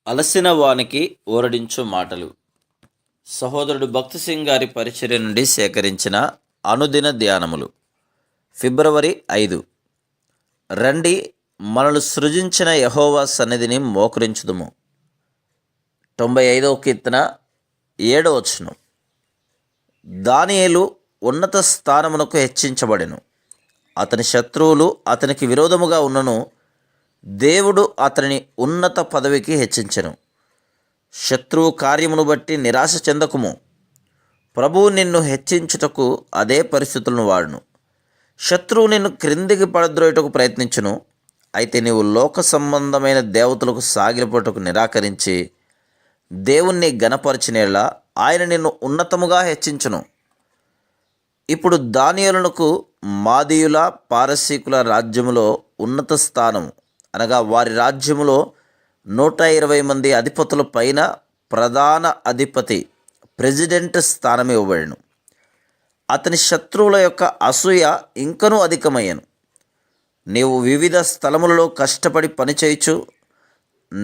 అలసిన వానికి ఊరడించు మాటలు. సహోదరుడు భక్తి సింగ్ గారి పరిచర్య నుండి సేకరించిన అనుదిన ధ్యానములు. ఫిబ్రవరి 5. రండి, మనల్ని సృజించిన యెహోవా సన్నిధిని మోకరించుదుము. 95వ కీర్తన 7వ వచనం. దానియేలు ఉన్నత స్థానమునకు హెచ్చించబడెను. అతని శత్రువులు అతనికి విరోధముగా ఉన్నను, దేవుడు అతనిని ఉన్నత పదవికి హెచ్చించెను. శత్రువు కార్యమును బట్టి నిరాశ చెందకుము. ప్రభువు నిన్ను హెచ్చించుటకు అదే పరిస్థితులను వాడును. శత్రువు నిన్ను క్రిందికి పడద్రోయుటకు ప్రయత్నించును. అయితే నీవు లోక సంబంధమైన దేవతలకు సాగిలపటకు నిరాకరించి దేవుణ్ణి గణపరిచినేలా ఆయన నిన్ను ఉన్నతముగా హెచ్చించును. ఇప్పుడు దానియేలునకు మాదీయుల పారసీకుల రాజ్యములో ఉన్నత స్థానం, అనగా వారి రాజ్యములో 120 మంది అధిపతుల పైన ప్రధాన అధిపతి ప్రెసిడెంట్ స్థానం ఇవ్వబడెను. అతని శత్రువుల యొక్క అసూయ ఇంకనూ అధికమయ్యను. నీవు వివిధ స్థలములలో కష్టపడి పనిచేయచ్చు,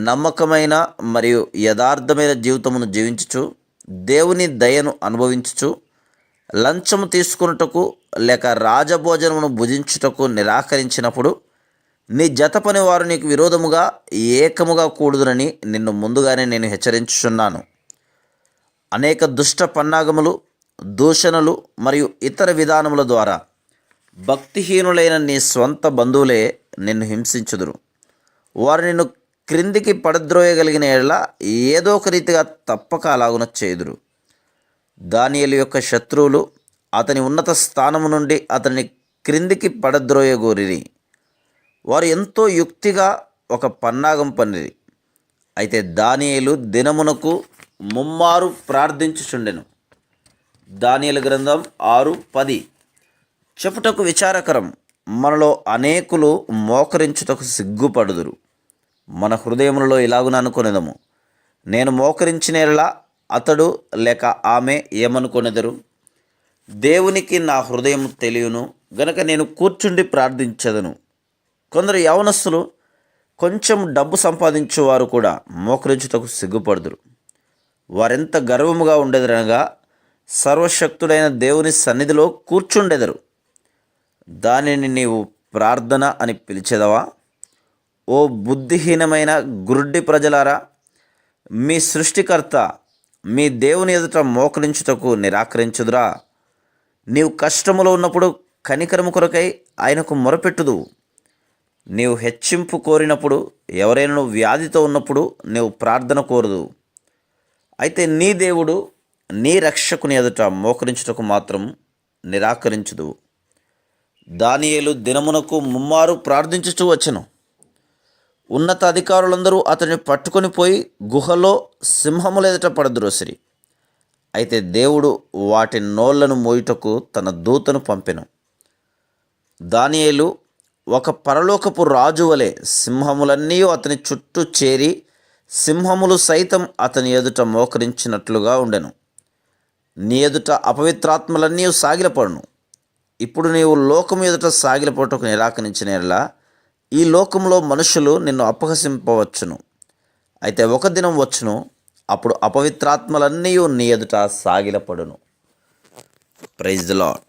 నమ్మకమైన మరియు యథార్థమైన జీవితమును జీవించుచు, దేవుని దయను అనుభవించుచు, లంచము తీసుకున్నటకు లేక రాజభోజనమును భుజించుటకు నిరాకరించినప్పుడు నీ జత పని వారు నీకు విరోధముగా ఏకముగా కూడుదురని నిన్ను ముందుగానే నేను హెచ్చరించుచున్నాను. అనేక దుష్ట పన్నాగములు, దూషణలు మరియు ఇతర విధానముల ద్వారా భక్తిహీనులైన నీ స్వంత బంధువులే నిన్ను హింసించుదురు. వారు నిన్ను క్రిందికి పడద్రోయగలిగిన ఎడల ఏదో ఒక రీతిగా తప్పక అలాగున చేయుదురు. దానియేలు యొక్క శత్రువులు అతని ఉన్నత స్థానము నుండి అతన్ని క్రిందికి పడద్రోయగోరిరి. వారు ఎంతో యుక్తిగా ఒక పన్నాగం పన్నిరి. అయితే దానియేలు దినమునకు 3 మారు ప్రార్థించుచుండెను. దానియేలు గ్రంథం 6:10. చెప్పుటకు విచారకరం, మనలో అనేకులు మోకరించుటకు సిగ్గుపడుదురు. మన హృదయములలో ఇలాగున అనుకొనేదము, నేను మోకరించినేలా అతడు లేక ఆమె ఏమనుకొనెదరు? దేవునికి నా హృదయం తెలియను గనక నేను కూర్చుండి ప్రార్థించదను. కొందరు యవనస్తులు కొంచెం డబ్బు సంపాదించేవారు కూడా మోకరించుటకు సిగ్గుపడుదురు. వారెంత గర్వముగా ఉండేదరనగా సర్వశక్తుడైన దేవుని సన్నిధిలో కూర్చుండెదరు. దానిని నీవు ప్రార్థన అని పిలిచెదవా? ఓ బుద్ధిహీనమైన గురుడి ప్రజలారా, మీ సృష్టికర్త మీ దేవుని ఎదుట మోకరించుటకు నిరాకరించుదురా? నీవు కష్టములో ఉన్నప్పుడు కనికరము కొరకై ఆయనకు మొరపెట్టుదు. నీవు హెచ్చింపు కోరినప్పుడు, ఎవరైనా వ్యాధితో ఉన్నప్పుడు నీవు ప్రార్థన కోరదు. అయితే నీ దేవుడు నీ రక్షకుని ఎదుట మోకరించుటకు మాత్రం నిరాకరించుదు. దానియేలు దినమునకు 3 మారు ప్రార్థించుచూ వచ్చెను. ఉన్నత అధికారులందరూ అతన్ని పట్టుకొని పోయి గుహలో సింహముల ఎదుట పడద్రోసిరి. అయితే దేవుడు వాటి నోళ్లను మోయుటకు తన దూతను పంపెను. దానియేలు ఒక పరలోకపు రాజు వలె సింహములన్నీ అతని చుట్టూ చేరి సింహములు సైతం అతని ఎదుట మోకరించినట్లుగా ఉండెను. నీ ఎదుట అపవిత్రాత్మలన్నీ సాగిలపడును. ఇప్పుడు నీవు లోకము ఎదుట సాగిలపడటకు నిరాకరించినలా ఈ లోకంలో మనుషులు నిన్ను అపహసింపవచ్చును. అయితే ఒక దినం వచ్చును, అప్పుడు అపవిత్రాత్మలన్నీ నీ ఎదుట సాగిలపడును. Praise the lord.